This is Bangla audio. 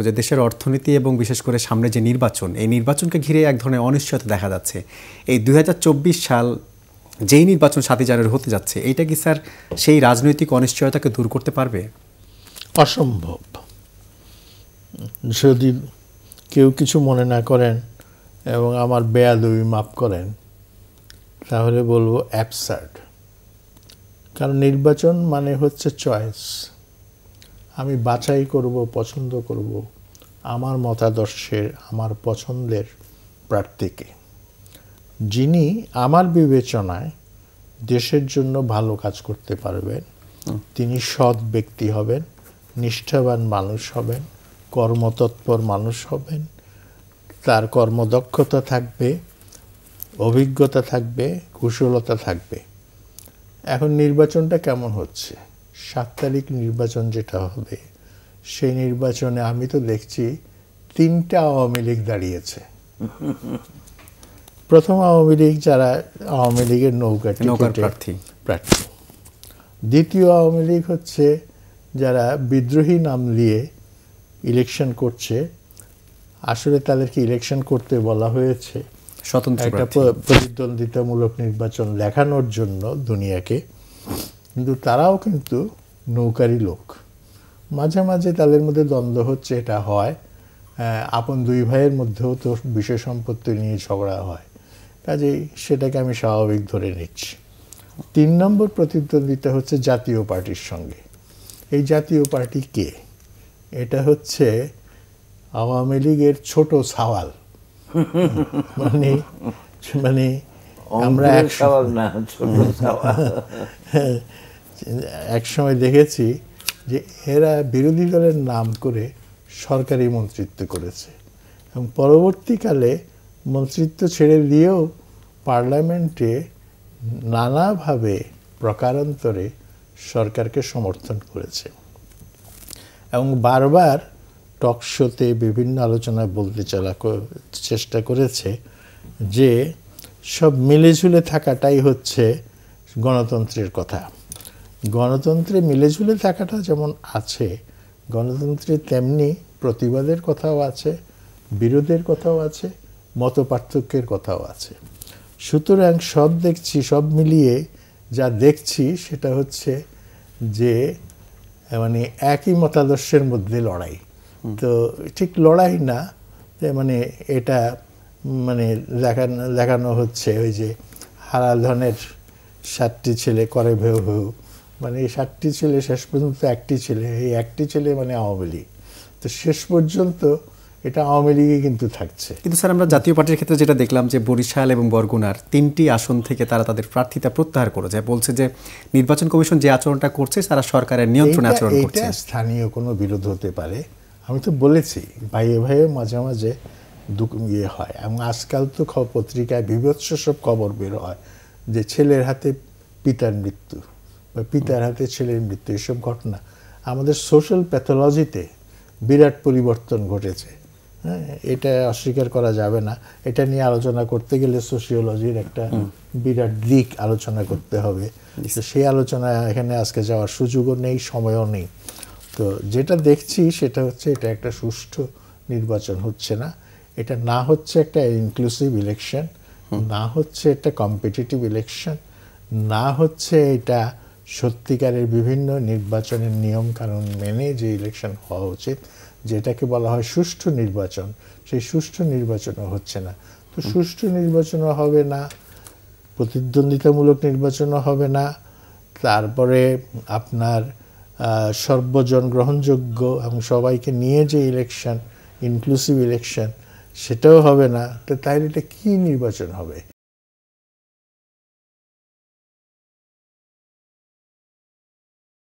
যে দেশের অর্থনীতি এবং বিশেষ করে সামনে যে নির্বাচন, এই নির্বাচনকে ঘিরে এক ধরনের অনিশ্চয়তা দেখা যাচ্ছে। এই 2024 সাল যেই নির্বাচন 7 জানুয়ারি হতে যাচ্ছে, এইটা কি স্যার সেই রাজনৈতিক অনিশ্চয়তাকে দূর করতে পারবে? অসম্ভব। যদি কেউ কিছু মনে না করেন এবং আমার বেয়াদবি মাফ করেন, তাহলে বলবো অ্যাবসার্ড। কারণ নির্বাচন মানে হচ্ছে চয়েস। আমি বাছাই করব, পছন্দ করব আমার মতাদর্শের, আমার পছন্দের প্রার্থীকে, যিনি আমার বিবেচনায় দেশের জন্য ভালো কাজ করতে পারবেন। তিনি সৎ ব্যক্তি হবেন, নিষ্ঠাবান মানুষ হবেন, কর্মতৎপর মানুষ হবেন, তার কর্মদক্ষতা থাকবে, অভিজ্ঞতা থাকবে, কুশলতা থাকবে। এখন নির্বাচনটা কেমন হচ্ছে? 7 তারিখ নির্বাচন যেটা হবে, সেই নির্বাচনে আমি তো দেখছি 3টা আওয়ামী লীগ দাঁড়িয়েছে। প্রথম আওয়ামী লীগ, যারা আওয়ামী লীগের নৌকা প্রার্থী। দ্বিতীয় আওয়ামী লীগ হচ্ছে যারা বিদ্রোহী নাম দিয়ে ইলেকশন করছে। আসলে তাদেরকে ইলেকশন করতে বলা হয়েছে একটা প্রতিদ্বন্দ্বিতামূলক নির্বাচন দেখানোর জন্য দুনিয়াকে, কিন্তু তারাও কিন্তু নৌকারই লোক। মাঝে মাঝে তাদের মধ্যে দ্বন্দ্ব হচ্ছে, এটা হয়। আপন 2 ভাইয়ের মধ্যেও তো বিষয় সম্পত্তি নিয়ে ঝগড়া হয়, কাজেই সেটাকে আমি স্বাভাবিক ধরে নিচ্ছি। 3 নম্বর প্রতিদ্বন্দ্বিতা হচ্ছে জাতীয় পার্টির সঙ্গে। এই জাতীয় পার্টি কে? এটা হচ্ছে আওয়ামী লীগের ছোট সাওয়াল। মানে আমরা এক সময় দেখেছি যে এরা বিরোধী দলের নাম করে সরকারি মন্ত্রিত্ব করেছে এবং পরবর্তীকালে মন্ত্রিত্ব ছেড়ে দিয়েও পার্লামেন্টে নানাভাবে প্রকারান্তরে সরকারকে সমর্থন করেছে এবং বারবার টক শোতে বিভিন্ন আলোচনায় বলতে চেষ্টা করেছে যে সব মিলেঝুলে থাকাটাই হচ্ছে গণতন্ত্রের কথা। গণতন্ত্রে মিলেঝুলে থাকাটা যেমন আছে, গণতন্ত্রে তেমনি প্রতিবাদের কথাও আছে, বিরোধের কথাও আছে, মত পার্থক্যের কথাও আছে। সুতরাং সব মিলিয়ে যা দেখছি সেটা হচ্ছে যে মানে একই মতাদর্শের মধ্যে লড়াই। তো ঠিক লড়াই না, মানে এটা মানে দেখানো হচ্ছে ওই যে হারাধনের 7টি ছেলে করে ভেউ ভেউ, মানে এই 7টি ছেলে শেষ পর্যন্ত একটি ছেলে, এই একটি ছেলে মানে আওয়ামী লীগ। তো শেষ পর্যন্ত এটা আওয়ামী লীগই কিন্তু থাকছে। কিন্তু স্যার আমরা জাতীয় পার্টির ক্ষেত্রে যেটা দেখলাম যে বরিশাল এবং বরগুনার 3টি আসন থেকে তারা তাদের প্রার্থিতা প্রত্যাহার করেছে, বলছে যে নির্বাচন কমিশন যে আচরণটা করছে তারা সরকারের নিয়ন্ত্রণে আচরণ করছে। এটা স্থানীয় কোনো বিরোধ হতে পারে। আমি তো বলেছি ভাইয়ে ভাইয়ে মাঝে মাঝে হয়, এবং আজকাল তো পত্রিকায় বিভৎস সব খবর বের হয় যে ছেলের হাতে পিতার মৃত্যু বা পিতার হাতে ছেলের মৃত্যু। এসব ঘটনা আমাদের সোশ্যাল প্যাথোলজিতে বিরাট পরিবর্তন ঘটেছে। হ্যাঁ, এটা অস্বীকার করা যাবে না। এটা নিয়ে আলোচনা করতে গেলে সোশিওলজির একটা বিরাট দিক আলোচনা করতে হবে। তো সেই আলোচনা এখানে আজকে যাওয়ার সুযোগও নেই, সময়ও নেই। তো যেটা দেখছি সেটা হচ্ছে এটা একটা সুষ্ঠু নির্বাচন হচ্ছে না। এটা না হচ্ছে একটা ইনক্লুসিভ ইলেকশন, না হচ্ছে একটা কম্পিটিটিভ ইলেকশন, না হচ্ছে এটা সত্যিকারের বিভিন্ন নির্বাচনের নিয়ম কানুন মেনে যে ইলেকশন হওয়া উচিত, যেটাকে বলা হয় সুষ্ঠু নির্বাচন, সেই সুষ্ঠু নির্বাচনও হচ্ছে না। তো সুষ্ঠু নির্বাচনও হবে না, প্রতিদ্বন্দ্বিতামূলক নির্বাচনও হবে না, তারপরে আপনার সর্বজন গ্রহণযোগ্য এবং সবাইকে নিয়ে যে ইলেকশন, ইনক্লুসিভ ইলেকশন, সেটাও হবে না। তো তাইলে এটা কী নির্বাচন হবে?